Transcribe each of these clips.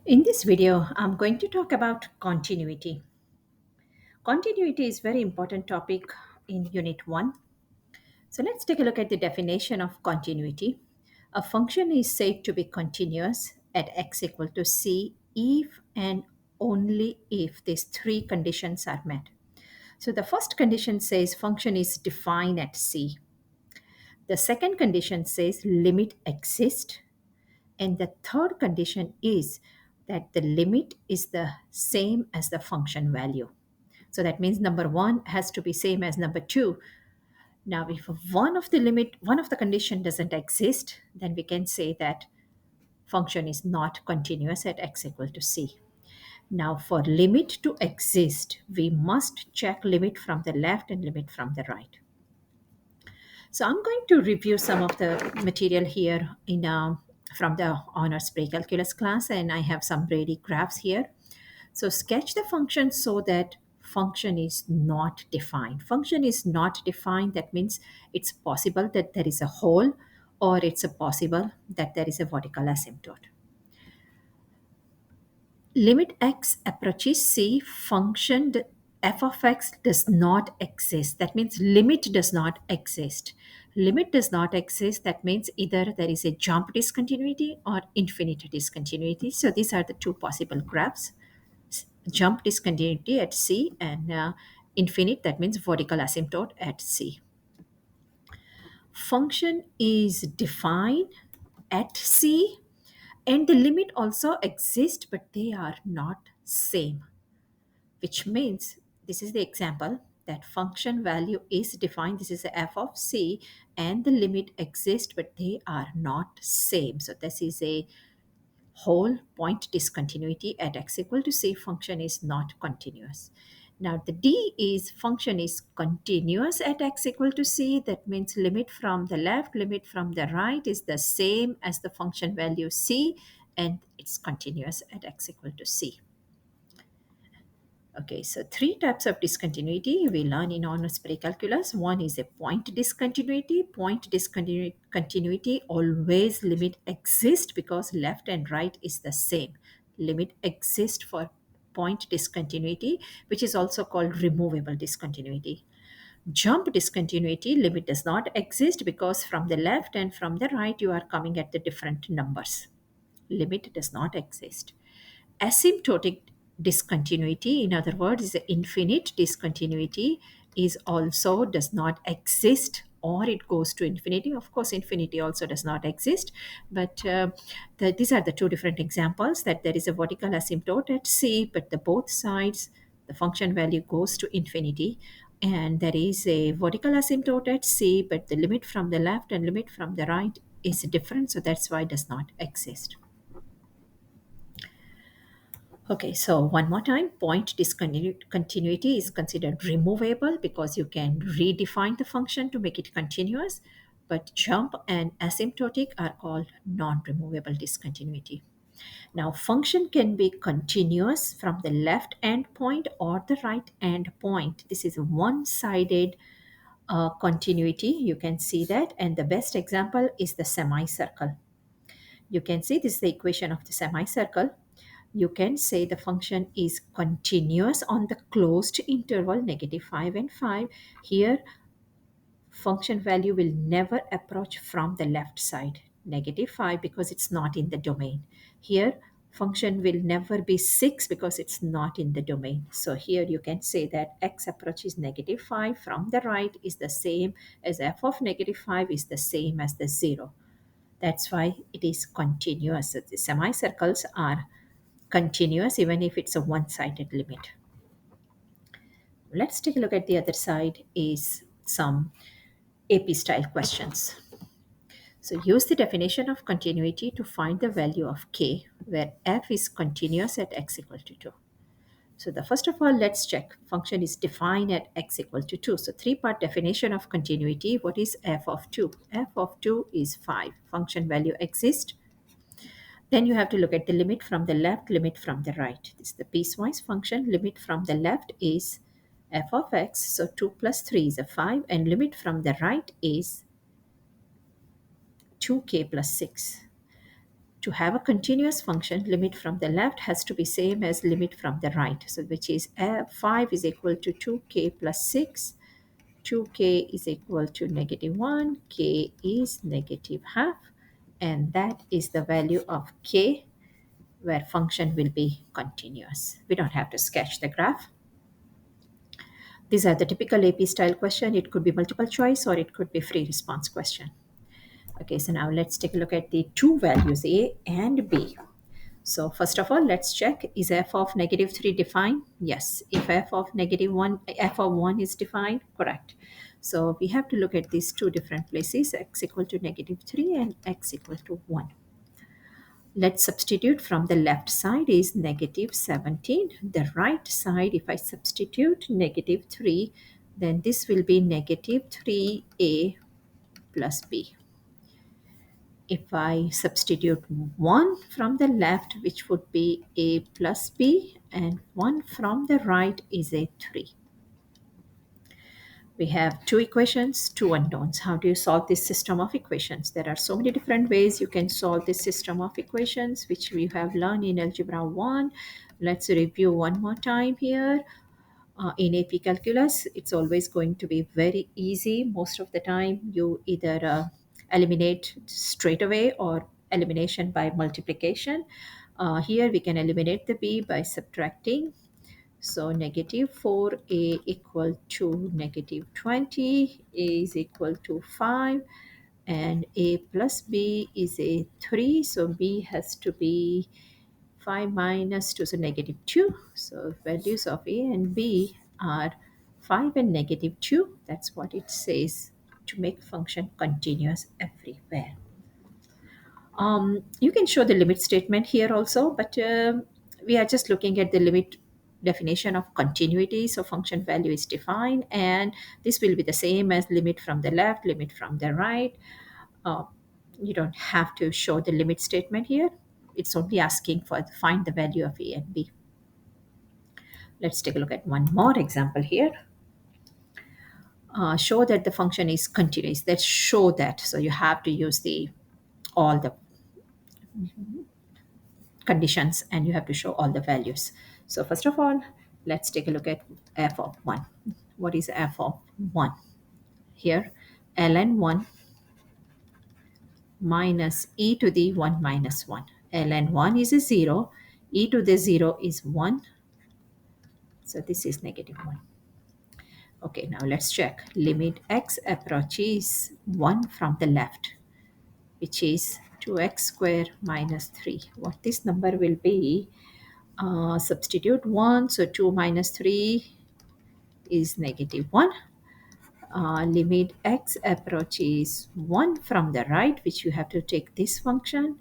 In this video, I'm going to talk about continuity. Continuity is very important topic in Unit 1. So let's take a look at the definition of continuity. A function is said to be continuous at x equal to c if and only if these three conditions are met. So the first condition says function is defined at c. The second condition says limit exists. And the third condition is that the limit is the same as the function value. So that means number one has to be same as number two. Now, if one of the condition doesn't exist, then we can say that function is not continuous at x equal to c. Now, for limit to exist, we must check limit from the left and limit from the right. So I'm going to review some of the material here from the honors pre-calculus class, and I have some Brady graphs here. So sketch the function so that function is not defined. Function is not defined. That means it's possible that there is a hole, or it's a possible that there is a vertical asymptote. Limit x approaches c, function f of x does not exist. That means limit does not exist. Limit does not exist. That means either there is a jump discontinuity or infinite discontinuity. So these are the two possible graphs. Jump discontinuity at c, and infinite, that means vertical asymptote at c. Function is defined at c, and the limit also exists, but they are not same, which means this is the example that function value is defined. This is a f of c, and the limit exists, but they are not same. So this is a whole point discontinuity at x equal to c. Function is not continuous. Now the d is function is continuous at x equal to c. That means limit from the left, limit from the right is the same as the function value c, and it's continuous at x equal to c. Okay, so three types of discontinuity we learn in honors pre-calculus. One is a point discontinuity. Point discontinuity always limit exists because left and right is the same. Limit exists for point discontinuity, which is also called removable discontinuity. Jump discontinuity, limit does not exist because from the left and from the right you are coming at the different numbers. Limit does not exist. Asymptotic discontinuity, in other words, is infinite discontinuity, is also does not exist, or it goes to infinity. Of course, infinity also does not exist, but these are the two different examples, that there is a vertical asymptote at c, but the both sides, the function value goes to infinity, and there is a vertical asymptote at c, but the limit from the left and limit from the right is different, so that's why it does not exist. Okay, so one more time, point discontinuity is considered removable because you can redefine the function to make it continuous, but jump and asymptotic are called non-removable discontinuity. Now, function can be continuous from the left endpoint or the right endpoint. This is a one-sided continuity. You can see that, and the best example is the semicircle. You can see this is the equation of the semicircle. You can say the function is continuous on the closed interval -5 and 5. Here, function value will never approach from the left side, -5, because it's not in the domain. Here, function will never be 6 because it's not in the domain. So here you can say that x approaches -5 from the right is the same as f of -5 is the same as the 0. That's why it is continuous. So the semicircles are continuous even if it's a one-sided limit. Let's take a look at the other side is some AP style questions. So use the definition of continuity to find the value of k where f is continuous at x equal to 2. So the first of all, let's check. Function is defined at x equal to 2. So three-part definition of continuity. What is f of 2? F of 2 is 5. Function value exists. Then you have to look at the limit from the left, limit from the right. This is the piecewise function. Limit from the left is f of x, so 2 plus 3 is a 5, and limit from the right is 2k plus 6. To have a continuous function, limit from the left has to be same as limit from the right. So which is 5 is equal to 2k plus 6. 2k is equal to negative 1. K is negative half. And that is the value of k where function will be continuous. We don't have to sketch the graph. These are the typical AP style question. It could be multiple choice or it could be free response question. Okay, so now let's take a look at the two values A and B. So first of all, let's check, is f of negative 3 defined? Yes. If f of negative 1, f of 1 is defined, correct. So we have to look at these two different places, x equal to negative 3 and x equal to 1. Let's substitute. From the left side is negative 17. The right side, if I substitute negative 3, then this will be negative 3a plus b. If I substitute 1 from the left, which would be a plus b, and 1 from the right is a 3. We have two equations, two unknowns. How do you solve this system of equations? There are so many different ways you can solve this system of equations, which we have learned in Algebra 1. Let's review one more time here. In AP Calculus, it's always going to be very easy. Most of the time, you either eliminate straight away or elimination by multiplication. Here, we can eliminate the b by subtracting. So negative 4a equal to negative 20, a is equal to 5, and a plus b is a 3. So b has to be 5 minus 2, so negative 2. So values of a and b are 5 and negative 2. That's what it says to make function continuous everywhere. You can show the limit statement here also, but we are just looking at the limit definition of continuity. So function value is defined, and this will be the same as limit from the left, limit from the right. Uh, you don't have to show the limit statement here. It's only asking for find the value of a and b. Let's take a look at one more example here. Show that the function is continuous. Let's show that. So you have to use the all the conditions and you have to show all the values. So first of all, let's take a look at f of 1. What is f of 1? Here, ln 1 minus e to the 1 minus 1. Ln 1 is a 0, e to the 0 is 1. So this is negative 1. Okay, now let's check. Limit x approaches 1 from the left, which is 2x square minus 3. What this number will be, substitute 1, so 2 minus 3 is negative 1. Limit x approaches 1 from the right, which you have to take this function,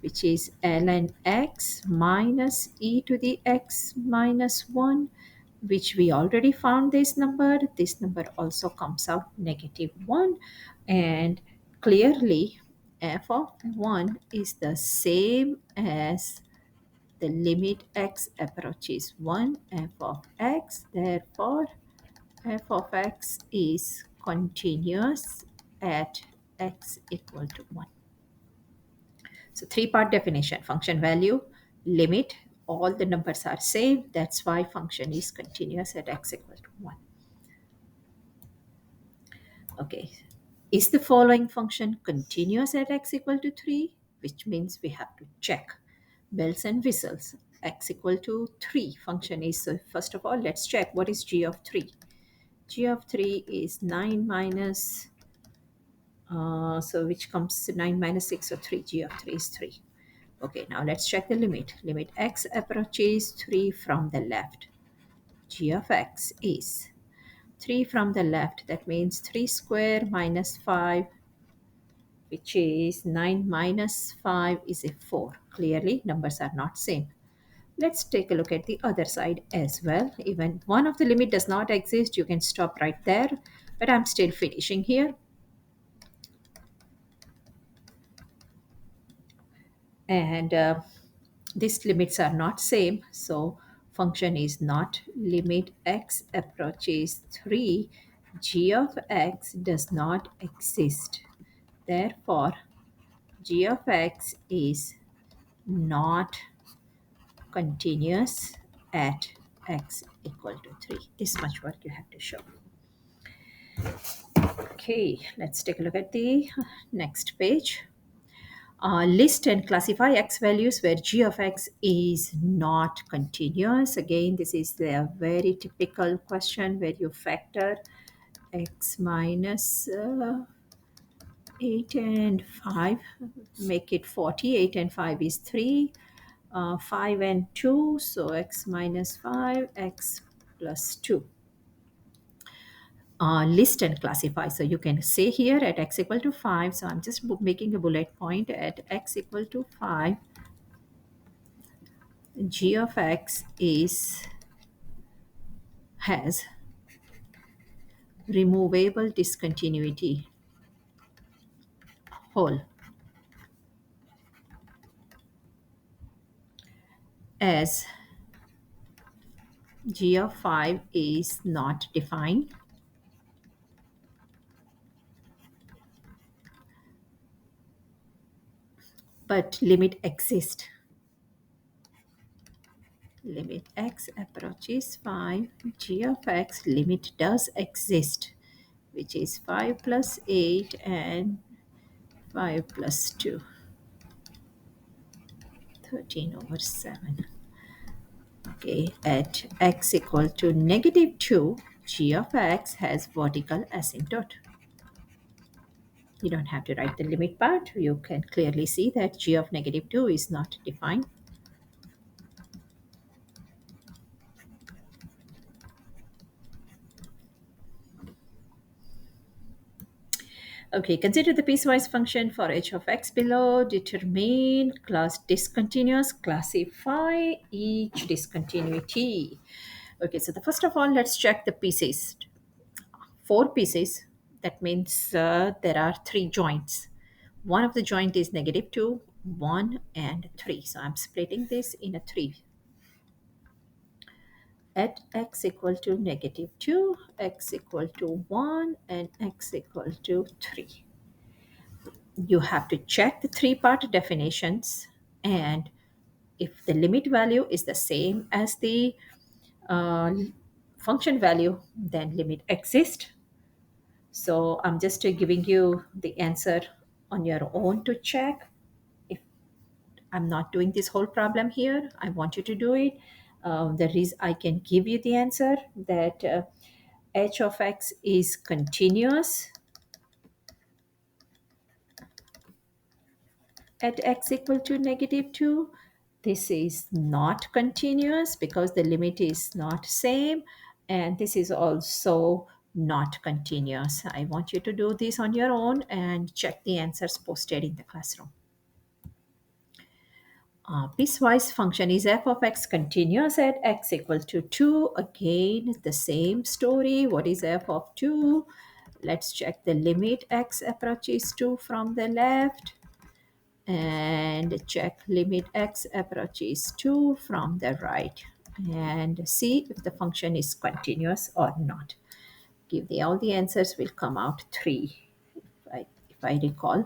which is ln x minus e to the x minus 1, which we already found this number. This number also comes out negative 1, and clearly f of 1 is the same as the limit x approaches 1 f of x. Therefore, f of x is continuous at x equal to 1. So three-part definition: function value, limit, all the numbers are same. That's why function is continuous at x equal to 1. Okay, is the following function continuous at x equal to 3? Which means we have to check. Bells and whistles. X equal to 3 function is, so first of all, let's check what is g of 3. G of 3 is 9 minus, so which comes 9 minus 6, so 3. G of 3 is 3. Okay, now let's check the limit. Limit x approaches 3 from the left. G of x is 3 from the left. That means 3 square minus 5, which is 9 minus 5 is a 4. Clearly, numbers are not same. Let's take a look at the other side as well. Even one of the limit does not exist, you can stop right there. But I'm still finishing here. And these limits are not same. So function is not limit x approaches 3. G of x does not exist. Therefore, g of x is not continuous at x equal to 3. This much work you have to show. Okay, let's take a look at the next page. List and classify x values where g of x is not continuous. Again, this is a very typical question where you factor x minus 8 and 5, make it 40. 8 and 5 is 3, 5 and 2, so x minus 5, x plus 2. List and classify. So you can say here at x equal to 5. So I'm just making a bullet point at x equal to 5. G of x has removable discontinuity whole as g of 5 is not defined, but limit exists. Limit x approaches 5, g of x limit does exist, which is 5 plus 8 and 5 plus 2, 13 over 7. Okay, at x equal to negative 2, g of x has vertical asymptote. You don't have to write the limit part. You can clearly see that g of negative 2 is not defined. Okay, consider the piecewise function for h of x below. Determine class discontinuous. Classify each discontinuity. Okay, so the first of all, let's check the pieces. 4 pieces. That means there are 3 joints. One of the joint is negative 2, 1, and 3. So I'm splitting this in a 3. At x equal to negative 2, x equal to 1, and x equal to 3. You have to check the 3-part definitions, and if the limit value is the same as the uh, function value, then limit exists. So I'm just giving you the answer on your own to check. If I'm not doing this whole problem here, I want you to do it. The reason I can give you the answer that h of x is continuous at x equal to negative 2. This is not continuous because the limit is not same, and this is also not continuous. I want you to do this on your own and check the answers posted in the classroom. Piecewise function is f of x continuous at x equal to 2. Again, the same story. What is f of 2? Let's check the limit x approaches 2 from the left, and check limit x approaches 2 from the right, and see if the function is continuous or not. All the answers will come out 3, if I recall.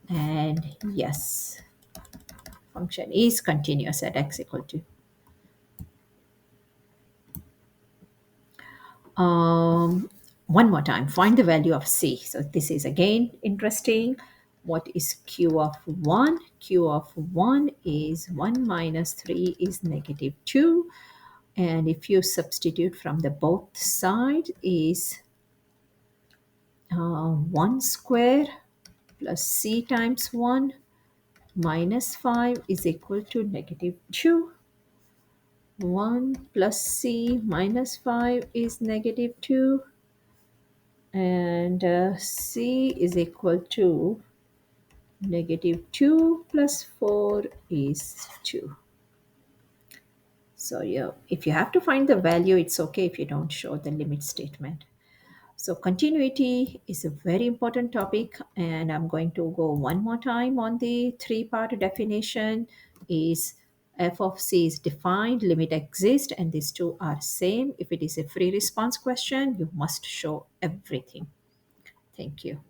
And yes, function is continuous at x equal to. One more time, find the value of c. So this is again interesting. What is q of 1? Q of 1 is 1 minus 3 is negative 2. And if you substitute from the both side is 1 square plus c times 1 minus 5 is equal to negative 2. 1 plus c minus 5 is negative 2, and c is equal to negative 2 plus 4 is 2. So yeah, if you have to find the value, it's okay if you don't show the limit statement. So continuity is a very important topic, and I'm going to go one more time on the 3-part definition. Is f of c is defined, limit exists, and these two are same. If it is a free response question, you must show everything. Thank you.